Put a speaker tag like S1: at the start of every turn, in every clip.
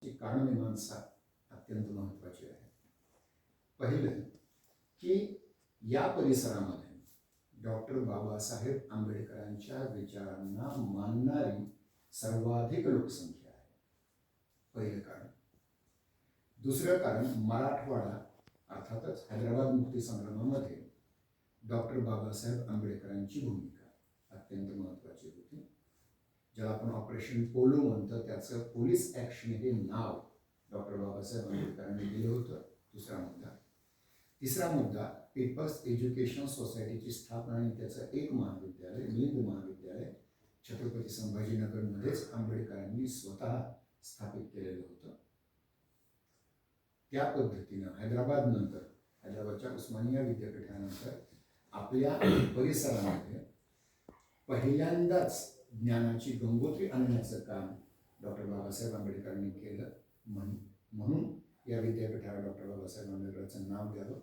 S1: ची कारणमीमांसा अत्यंत महत्त्वाची आहे. पहिलं की या परिसरामध्ये डॉक्टर बाबासाहेब आंबेडकरांच्या विचारांना मानणारी सर्वाधिक लोकसंख्या आहे. पहिलं कारण. दुसरं कारण, मराठवाडा अर्थातच हैदराबाद मुक्ती संग्रामामध्ये डॉक्टर बाबासाहेब आंबेडकरांची भूमिका अत्यंत महत्त्वाची होती. ज्याला आपण ऑपरेशन पोलो म्हणतो, त्याचं पोलीस ॲक्शन हे नाव डॉक्टर बाबासाहेब आंबेडकरांनी दिलं होतं. दुसरा मुद्दा. तिसरा मुद्दा, पीपल्स एज्युकेशन सोसायटीची स्थापना आणि त्याचं एक महाविद्यालय, मिलिंद महाविद्यालय छत्रपती संभाजीनगरमध्येच आंबेडकरांनी स्वतः स्थापित केलेलं होतं. त्या पद्धतीनं हैदराबादच्या उस्मानिया विद्यापीठानंतर आपल्या परिसरामध्ये पहिल्यांदाच ज्ञानाची गंगोत्री आणण्याचं काम डॉक्टर बाबासाहेब आंबेडकरांनी केलं. म्हणून या विद्यापीठाला डॉक्टर बाबासाहेब आंबेडकरांचं नाव द्यावं.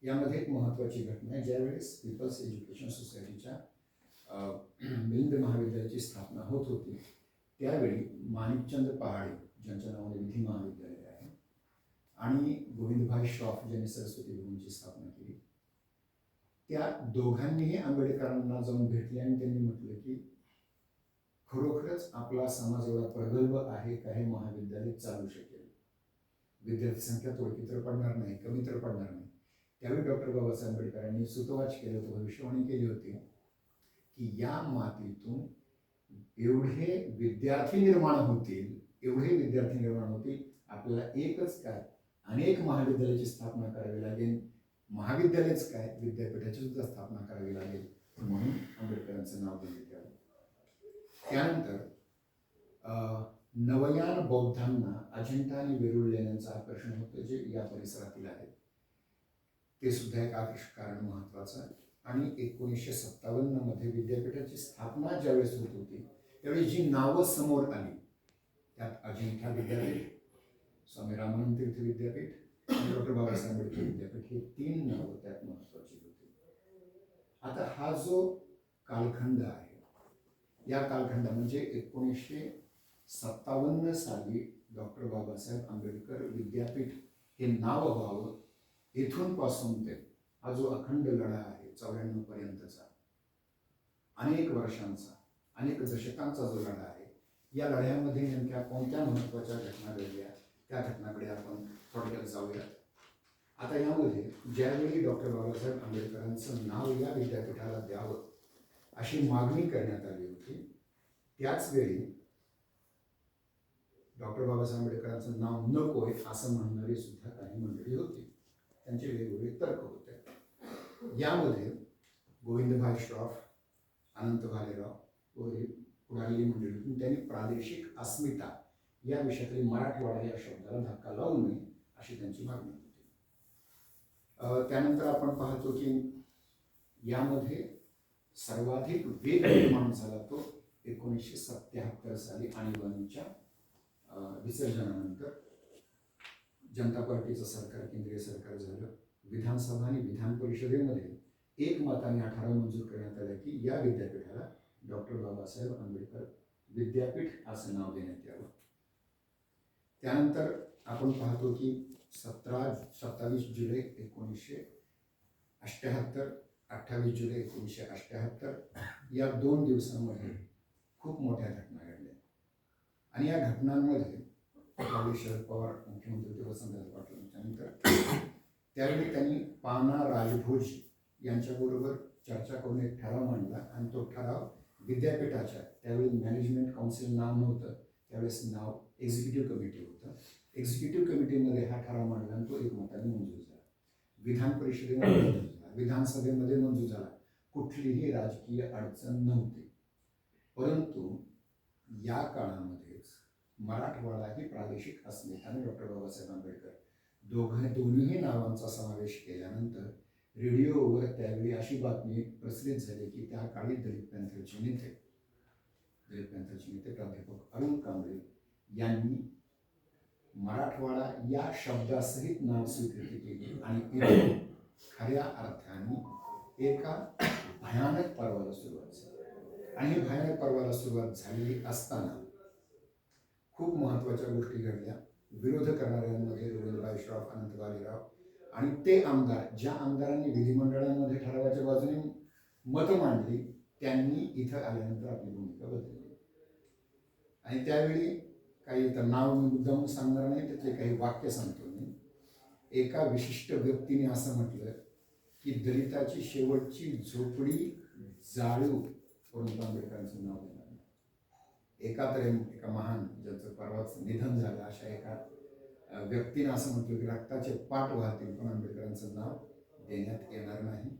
S1: यामध्ये एक महत्त्वाची घटना आहे. ज्यावेळेस पीपल्स एज्युकेशन सोसायटीच्या मिलिंद महाविद्यालयाची स्थापना होत होती, त्यावेळी माणिकचंद पहाडे, ज्यांच्या नावाने विधी महाविद्यालय आहे, आणि गोविंदभाई श्रॉफ, ज्यांनी सरस्वती भवनची स्थापना केली, त्या दोघांनीही आंबेडकरांना जाऊन भेटले आणि त्यांनी म्हटलं की खरोखरच आपला समाज एवढा प्रगल्भ आहे का हे महाविद्यालय चालू शकेल. विद्यार्थी संख्या थोडी तर पडणार नाही, कमी तर पडणार नाही. त्यावेळी डॉक्टर बाबासाहेब आंबेडकरांनी सुतवाच केलं होतं, भविष्यवाणी केली होती की या मातीतून एवढे विद्यार्थी निर्माण होतील, आपल्याला एकच काय, अनेक महाविद्यालयाची स्थापना करावी लागेल. महाविद्यालयच काय, विद्यापीठाची सुद्धा स्थापना करावी लागेल. म्हणून आंबेडकरांचं नाव देण्यात यावं. त्यानंतर नवयान बौद्धांना अजिंठा आणि वेरूळ लेण्यांचं आकर्षण होतं, जे या परिसरातील आहेत. ते सुद्धा एक आकर्षक कारण महत्त्वाचं आहे. आणि 1957 मध्ये विद्यापीठाची स्थापना ज्यावेळेस होत होती, त्यावेळी जी नावं समोर आली त्यात अजिंठा विद्यापीठ, स्वामी रामानंद तीर्थ विद्यापीठ आणि डॉक्टर बाबासाहेब आंबेडकर विद्यापीठ, हे 3 नावं त्यात महत्त्वाची होती. आता हा जो कालखंड आहे, या कालखंडा म्हणजे 1957 साली डॉक्टर बाबासाहेब आंबेडकर विद्यापीठ हे नाव व्हावं, इथून पासून ते हा जो अखंड लढा आहे 94 पर्यंतचा, अनेक वर्षांचा, अनेक दशकांचा जो लढा आहे, या लढ्यामध्ये नेमक्या कोणत्या महत्त्वाच्या घटना घडल्या, त्या घटनाकडे आपण थोडक्यात जाऊयात. आता यामध्ये ज्यावेळी डॉक्टर बाबासाहेब आंबेडकरांचं नाव या विद्यापीठाला द्यावं अशी मागणी करण्यात आली होती, त्याचवेळी डॉक्टर बाबासाहेब आंबेडकरांचं नाव नकोय असं म्हणणारी सुद्धा काही मंडळी होती. त्यांचे वेगवेगळे तर्क होते. यामध्ये गोविंदभाई श्रॉफ, अनंत भालेराव व पुढारली मंडळी होती. त्यांनी प्रादेशिक अस्मिता या विषयातील मराठवाडा या शब्दाला धक्का लावू नये अशी त्यांची मागणी होती. त्यानंतर आपण पाहतो की यामध्ये सर्वाधिक वेग निर्माण झाला तो 1977 साली आणीबाणीच्या विसर्जनानंतर. जनता पार्टीचं सरकार, केंद्रीय सरकार झालं. विधानसभा आणि विधान परिषदेमध्ये एकमताने हा ठराव मंजूर करण्यात आला की या विद्यापीठाला डॉक्टर बाबासाहेब आंबेडकर विद्यापीठ असं नाव देण्यात यावं. त्यानंतर आपण पाहतो की 27 जुलै 1978, 28 जुलै 1978 या 2 दिवसांमध्ये खूप मोठ्या घटना घडल्या. आणि या घटनांमध्ये शरद पवार मुख्यमंत्री होते, वसंतदादा पाटील त्यानंतर, त्यावेळी त्यांनी पाना राजभोज यांच्याबरोबर चर्चा करून एक ठराव मांडला. आणि तो ठराव विद्यापीठाच्या, त्यावेळी मॅनेजमेंट काउन्सिल नाव नव्हतं, त्यावेळेस नाव एक्झिक्युटिव्ह कमिटी होतं. एक्झिक्युटिव्ह कमिटीमध्ये हा ठराव मांडला आणि तो एकमताने मंजूर झाला. विधान परिषदेमध्ये मंजूर झाला, विधानसभेमध्ये मंजूर झाला. कुठलीही राजकीय अडचण नव्हती. परंतु या काळामध्येच मराठवाडा ही प्रादेशिक अस्मिताने डॉक्टर बाबासाहेब आंबेडकर दोन्ही नावांचा समावेश केल्यानंतर रेडिओवर त्यावेळी अशी बातमी प्रसारित झाली की त्या काळी दलित पॅंथरचे नेते प्राध्यापक अरुण कांबळे यांनी मराठवाडा या शब्दासहित नाव स्वीकृती केली आणि खऱ्या अर्थाने एका भयानक पर्वाला सुरुवात झाली. आणि भयानक पर्वाला सुरुवात झालेली असताना खूप महत्त्वाच्या गोष्टी घडल्या. विरोध करणाऱ्यांमध्ये गोविंदभाई श्रॉफ, अनंत भालेराव आणि ते आमदार, ज्या आमदारांनी विधिमंडळामध्ये ठरावाच्या बाजूने मतं मांडली, त्यांनी इथं आल्यानंतर आपली भूमिका बदलली. आणि त्यावेळी काही तर नाव मी मुद्दाम सांगणार नाही, त्यातले काही वाक्य सांगतो मी. एका विशिष्ट व्यक्तीने असं म्हटलं की दलिताची शेवटची झोपडी जाळू परंतु आंबेडकरांचं नाव देणार नाही. एका महान, ज्याचं परवाच निधन झालं, अशा एका व्यक्तीनं असं म्हटलं की रक्ताचे पाठ वाहतील पण आंबेडकरांचं नाव देण्यात येणार नाही.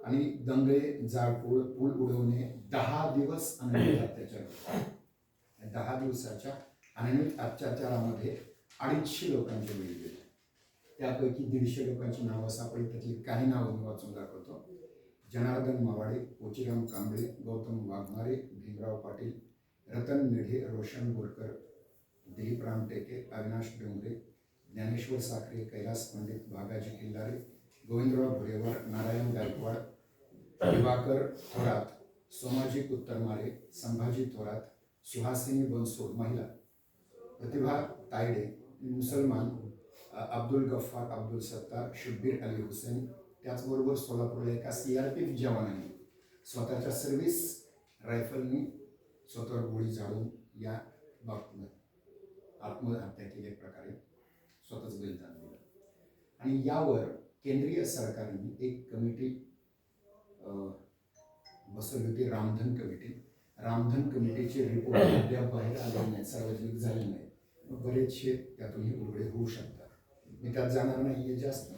S1: आणि दंगले, जाळपोळ, पूल उडवणे, 10 दिवस अनन्वित अत्याचार. 10 दिवसाच्या अनन्वित अत्याचारामध्ये 250 लोकांचे बळी गेले. त्यापैकी 150 लोकांची नावं सापडली. त्यातली काही नावं मी वाचून दाखवतो. जनार्दन मावाडे, पोचीराम कांबळे, गौतम वाघमारे, भीमराव पाटील, रतन मेढे, रोशन बोरकर, दिलीप रामटेके, अविनाश डोंगरे, ज्ञानेश्वर साखरे, कैलास पंडित, भागाजी किल्लारे, गोविंदराव भुरेवार, नारायण गायकवाड, दिवाकर थोरात, सोमाजी कुत्तरमारे, संभाजी थोरात, सुहासिनी बनसोड महिला, प्रतिभा तायडे, मुसलमान, अब्दुल गफ्फार, अब्दुल सत्तार, शब्बीर अली हुसेन. त्याचबरोबर सोलापूरला एका CRPF जवानाने स्वतःच्या सर्व्हिस रायफलनी स्वतःवर गोळी झाडून या बाबतीत आत्महत्या केली, एक प्रकारे स्वतःच बलिदान दिलं. आणि यावर केंद्रीय सरकारने एक कमिटी बसवली होती, रामधन कमिटी. रामधन कमिटीचे रिपोर्ट अद्याप बाहेर आले नाही, सार्वजनिक झाले नाही. बरेचसे त्यातूनही उलगडे होऊ शकतात, मी त्यात जाणार नाही आहे जास्त.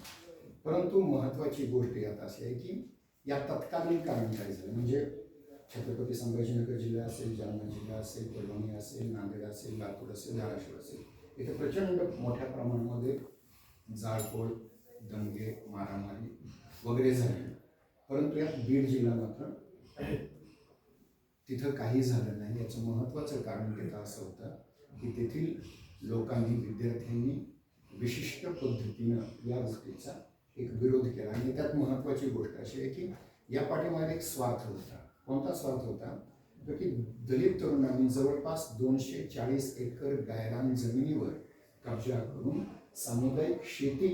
S1: परंतु महत्त्वाची गोष्ट यात अशी आहे की या तत्कालीन कारण काय झालं, म्हणजे छत्रपती संभाजीनगर जिल्हा असेल, जालना जिल्हा असेल, परभणी असेल, नांदेड असेल, लातूर असेल, धाराशिव असेल, इथे प्रचंड मोठ्या प्रमाणामध्ये जाळपोळ, दंगे, मारामारी वगैरे झाले. परंतु यात बीड जिल्हा मात्र तिथं काही झालं नाही. याचं महत्त्वाचं कारण तिथं असं होतं की तेथील लोकांनी, विद्यार्थ्यांनी विशिष्ट पद्धतीनं या गोष्टीचा एक विरोध केला. आणि त्यात महत्त्वाची गोष्ट अशी आहे की या पाठीमागे एक स्वार्थ होता. कोणता स्वार्थ होता? तर की दलित तरुणांनी जवळपास 240 एकर गायरान जमिनीवर कब्जा करून सामुदायिक शेती,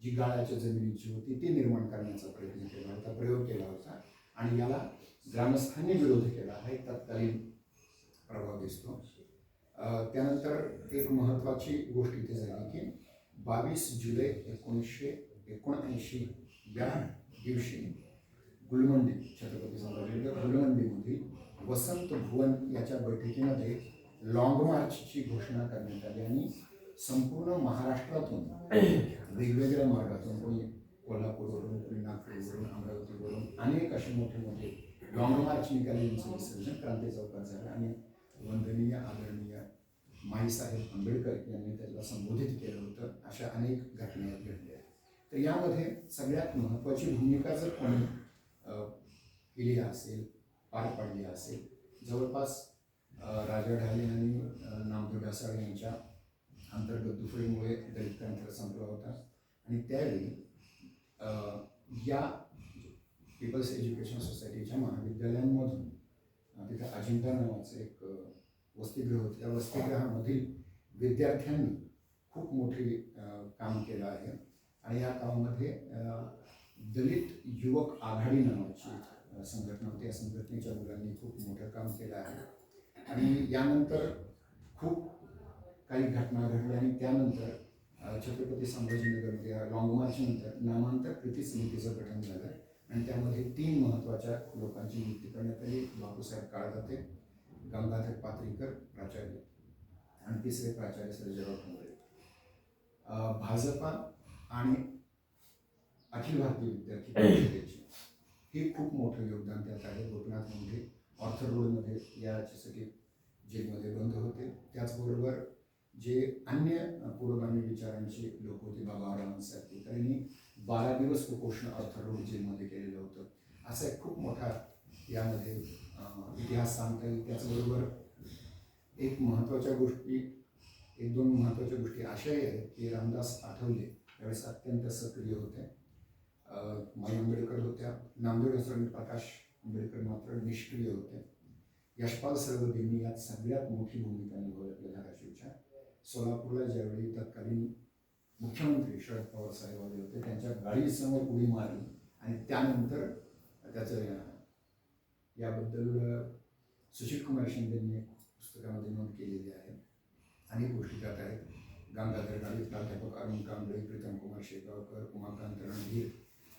S1: जी गाळाच्या जमिनीची होती, ती निर्माण करण्याचा प्रयत्न केला होता, प्रयोग केला होता. आणि याला ग्रामस्थांनी विरोध केला, हा एक तत्कालीन प्रभाव दिसतो. त्यानंतर एक महत्त्वाची गोष्ट इथे झाली की 22 जुलै 1979 या दिवशी गुलमंडी, छत्रपती संभाजीनगर गुलमंडीमधील वसंत भुवन याच्या बैठकीमध्ये लॉंग मार्चची घोषणा करण्यात आली. आणि संपूर्ण महाराष्ट्रातून वेगवेगळ्या मार्गातून, कोणी कोल्हापूरवरून, कोणी नागपूरवरून, अमरावतीवरून अनेक असे मोठे मोठे लॉंग मार्च निघाले. यांचं विसर्जन क्रांती चौकात झालं आणि वंदनीय आदरणीय माईसाहेब आंबेडकर यांनी त्याला संबोधित केलं होतं. अशा अनेक घटना घडल्या. तर यामध्ये सगळ्यात महत्त्वाची भूमिका जर कोणी केली असेल, पार पाडली असेल, जवळपास राजा ढाले आणि नामदेव ढसाळ यांच्या अंतर्गत दुफळीमुळे दलित क्रांतीचा संपला होता. आणि त्यावेळी या पीपल्स एज्युकेशन सोसायटीच्या महाविद्यालयांमधून तिथं अजिंठा नावाचं एक वसतिगृह होतं. त्या वसतिगृहामधील विद्यार्थ्यांनी खूप मोठी काम केलं आहे. आणि या कामामध्ये दलित युवक आघाडी नावाची संघटना होती. या संघटनेच्या मुलांनी खूप मोठं काम केलं आहे. आणि यानंतर खूप काही घटना घडल्या. आणि त्यानंतर छत्रपती संभाजीनगरमध्ये लॉंग मार्चनंतर नामांतर कृती समितीचं गठन झालं. आणि त्यामध्ये 3 महत्त्वाच्या लोकांची नियुक्ती करण्यात आली. बापूसाहेब काळदाते, गंगाधर पात्रीकर प्राचार्य आणि तिसरे प्राचार्य सर्जेराव ठोंबरे. भाजपा आणि अखिल भारतीय विद्यार्थी परिषदेची हे खूप मोठं योगदान त्यात आहे. गोपीनाथ मुंडे ऑर्थर रोडमध्ये याचे सगळे जेलमध्ये बंद होते. त्याचबरोबर जे अन्य पुरोगामी विचारांची लोक होते, बाबाराव सारखे, त्यांनी 12 दिवस कुपोषण ऑर्थर रोड जेलमध्ये केलेलं होतं. असा एक खूप मोठा यामध्ये इतिहास सांगता येईल. त्याचबरोबर एक महत्त्वाच्या गोष्टी, 1-2 महत्त्वाच्या गोष्टी अशाही आहेत की रामदास आठवले त्यावेळेस अत्यंत सक्रिय होते. माई आंबेडकर होत्या, नामदेव ढसाळ, प्रकाश आंबेडकर मात्र निष्क्रिय होते. यशपाल सरवदेंनी यात सगळ्यात मोठी भूमिका निभावली आपल्या धाराशिवच्या. सोलापूरला ज्यावेळी तत्कालीन मुख्यमंत्री शरद पवार साहेब आले होते, त्यांच्या गाडीसमोर उडी मारली आणि त्यानंतर त्याचं याबद्दल सुशील कुमार शिंदेंनी पुस्तकामध्ये नोंद केलेली आहे. अनेक गोष्टी त्यात आहेत. गंगाधर गावित, प्राध्यापक अरुण कांबळे, प्रीतम कुमार शेगावकर, उमाकांत रणधीर,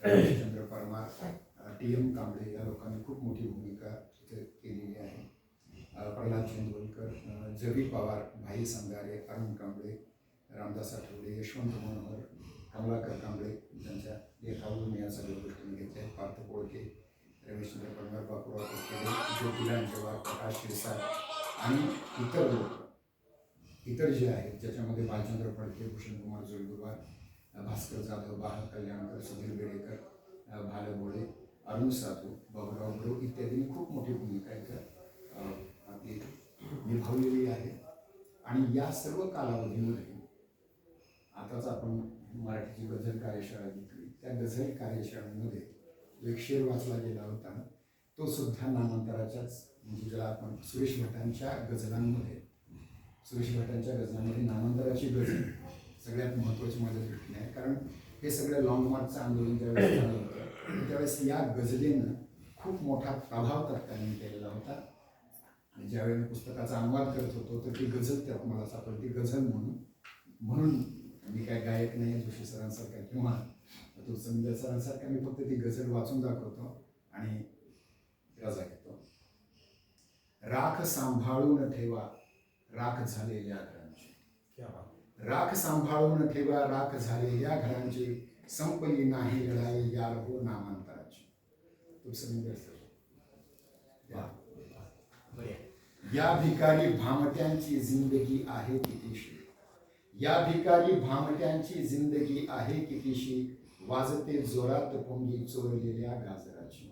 S1: रमेशचंद्र परमार, TM कांबळे या लोकांनी खूप मोठी भूमिका तिथे केलेली आहे. प्रल्हाद चंदवलकर, जबी पवार, भाई संगारे, अरुण कांबळे, रामदास आठवले, यशवंत मनोहर, कमलाकर कांबळे यांच्या लेखावरून या सगळ्या गोष्टी घेतल्या. पार्थ कोळके, रमेशचंद्र परमार, बापूराव कोळके, ज्योतिराम जवार, प्रकाश शिरसाट आणि इतर लोक इतर जे आहेत ज्याच्यामध्ये बालचंद्र फडके, भूषण कुमार जोगुरवार, भास्कर जाधव, बाळ कल्याणकर, सुधीर बेडेकर, भाल बोळे, अरुण साधू, बाबूराव बडो इत्यादींनी खूप मोठी भूमिका इथं आपली निभावलेली आहे. आणि या सर्व कालावधीमध्ये आताच आपण मराठीची गझल कार्यशाळा घेतली. त्या गझल कार्यशाळेमध्ये एक शेर वाचला गेला होता, तो सुद्धा नामांतराच्याच, म्हणजे ज्याला आपण सुरेश भटांच्या गझलांमध्ये नामांतराची गझल सगळ्यात महत्त्वाची माझ्या दृष्टीने आहे. कारण हे सगळं लॉंग मार्चचं आंदोलन ज्यावेळेस झालं होतं त्यावेळेस या गझलेनं खूप मोठा प्रभाव तत्कालीन केलेला होता. आणि ज्यावेळी मी पुस्तकाचा अनुवाद करत होतो तर ती गझल त्यात मला सापडली. गझल म्हणून मी काय गायक नाही जोशी सरांसारखा किंवा तो संजय सरांसारखा, मी फक्त ती गझल वाचून दाखवतो आणि रजा घेतो. राख सांभाळून ठेवा राख झालेल्या घरांची, राख सांभाळून ठेवा राख झालेल्या घरांची, संपली नाही लढाई यार हो नामांतराची. या भिकारी भामट्यांची जिंदगी आहे कितीशी, या भिकारी भामट्यांची जिंदगी आहे कितीशी, वाजते जोरात पोंगी चोरलेल्या गाजराची.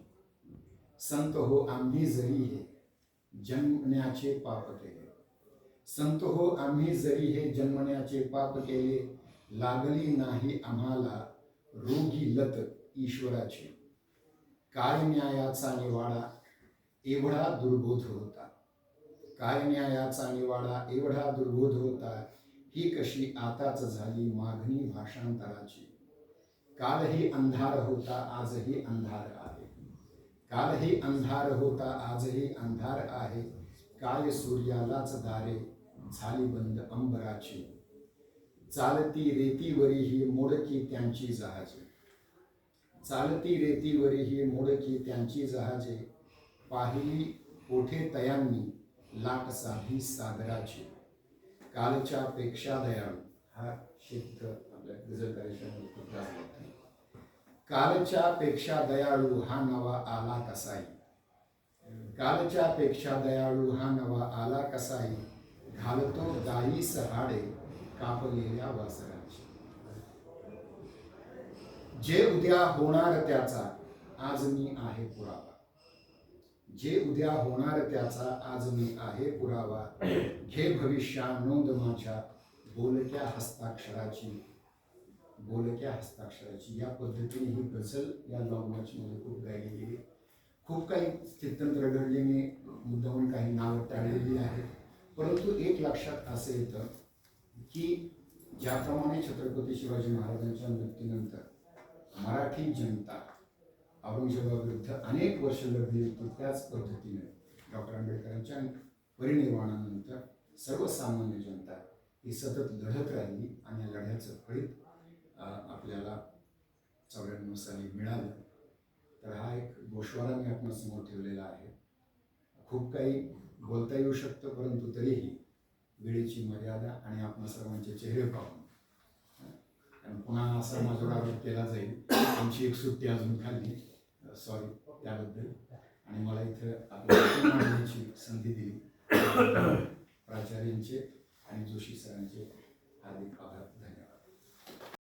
S1: संत हो आम्ही जरी हे जन्मण्याचे पाप केले, संत हो आम्ही जरी हे जन्मण्याचे पाप केले, लागली नाही आम्हाला रोगी लत ईश्वराची. काय न्यायाचा निवाडा एवढा दुर्बोध होता, काय न्यायाचा निवाडा एवढा दुर्बोध होता, ही कशी आताच झाली मागणी भाषांतराची. कालही अंधार होता आजही अंधार आहे, कालही अंधार होता आजही अंधार आहे, काय सूर्यालाच दारे झाली बंद अंबराची. चालती रेतीवरी ही मोडकी त्यांची जहाजे, चालती रेतीवरी ही मोडकी त्यांची जहाजे, पाहिली कोठे तयांनी लाट साधी सागराची. कालच्या पेक्षा दयाळू, हा शब्द आपल्या गझल कार्यशाळेमध्ये खूप गाजला होता. कालच्या पेक्षा दयाळू हा नवा आला कसाई, कालच्या पेक्षा दयाळू हा नवा आला कसाई, घालतो गायीस हाडे कापलेल्या वासराची. जे उद्या होणार त्याचा आज मी आहे पुरावा, जे उद्या होणार त्याचा आज मी आहे पुरावा, घे भविष्या नोंद माझ्या बोलक्या हस्ताक्षराची, बोलक्या हस्ताक्षराची. या पद्धतीने ही गझल या लॉंग मार्चमध्ये खूप गायली गेली. खूप काही स्थित्यंतर घडले, मी मुद्दामून काही नावं टाळलेली आहेत. परंतु एक लक्षात असं येतं की ज्याप्रमाणे छत्रपती शिवाजी महाराजांच्या मृत्यूनंतर मराठी जनता औरंगजेबाविरुद्ध अनेक वर्ष लढली होती, त्याच पद्धतीने डॉक्टर आंबेडकरांच्या परिनिर्वाणानंतर सर्वसामान्य जनता ही सतत लढत राहिली आणि या लढ्याचं फलित आपल्याला 94 साली मिळालं. तर हा एक गोषवारा मी आपणासमोर ठेवलेला आहे. खूप काही बोलता येऊ शकतं, परंतु तरीही वेळेची मर्यादा आणि आपण सर्वांचे चेहरे पाहून, कारण पुन्हा असा माझ्यावर आरोप केला जाईल आमची एक सुट्टी अजून खाल्ली, सॉरी त्याबद्दल. आणि मला इथं आपल्या मांडण्याची संधी दिली, प्राचार्यांचे आणि जोशी सरांचे हार्दिक आभार, धन्यवाद.